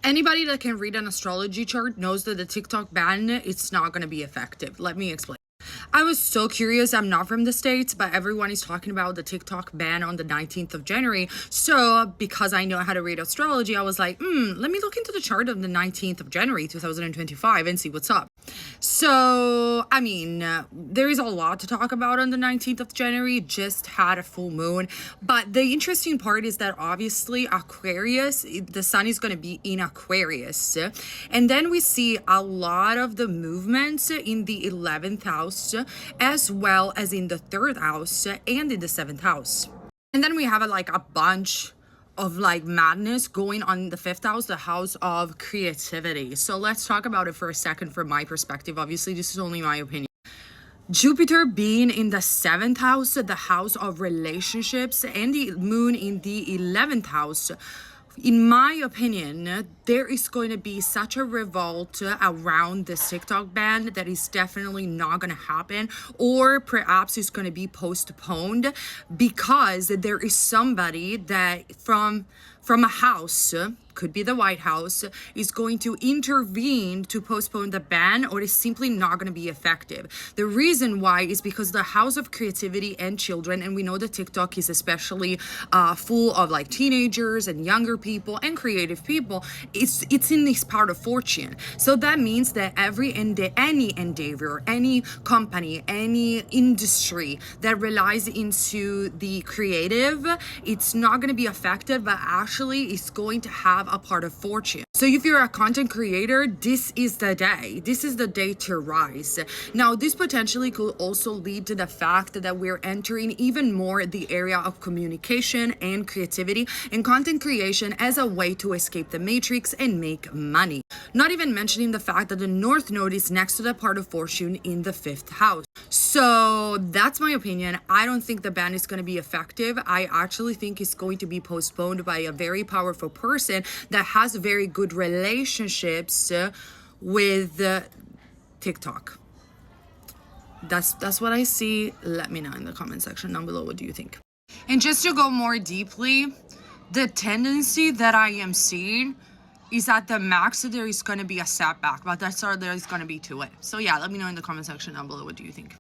Anybody that can read an astrology chart knows that the TikTok ban, it's not going to be effective. Let me explain. I was so curious. I'm not from the States, but everyone is talking about the TikTok ban on the 19th of January. So, because I know how to read astrology, I was like, let me look into the chart of the 19th of January, 2025 and see what's up. So, I mean, there is a lot to talk about on the 19th of January. Just had a full moon. But the interesting part is that obviously Aquarius, the sun is going to be in Aquarius. And then we see a lot of the movements in the 11th house, as well as in the 3rd house and in the 7th house. And then we have a bunch of madness going on in the 5th house, the house of creativity. So let's talk about it for a second from my perspective. Obviously, this is only my opinion. Jupiter being in the 7th house, the house of relationships, and the moon in the 11th house, in my opinion, there is going to be such a revolt around the TikTok ban that is definitely not going to happen, or perhaps it's going to be postponed, because there is somebody that from a house, could be the White House, is going to intervene to postpone the ban, or is simply not going to be effective. The reason why is because the house of creativity and children, and we know that TikTok is especially full of teenagers and younger people and creative people, it's in this part of fortune. So that means that any endeavor, any company, any industry that relies into the creative, it's not going to be effective, but actually it's going to have a part of fortune. So if you're a content creator, this is the day. This is the day to rise. Now, this potentially could also lead to the fact that we're entering even more the area of communication and creativity and content creation as a way to escape the matrix and make money. Not even mentioning the fact that the North Node is next to the part of fortune in the 5th house. So that's my opinion. I don't think the ban is going to be effective. I actually think it's going to be postponed by a very powerful person that has very good relationships with TikTok. That's what I see. Let me know in the comment section down below. What do you think? And just to go more deeply, the tendency that I am seeing is at the max that there is going to be a setback, but that's all there is going to be to it. So yeah, let me know in the comment section down below. What do you think?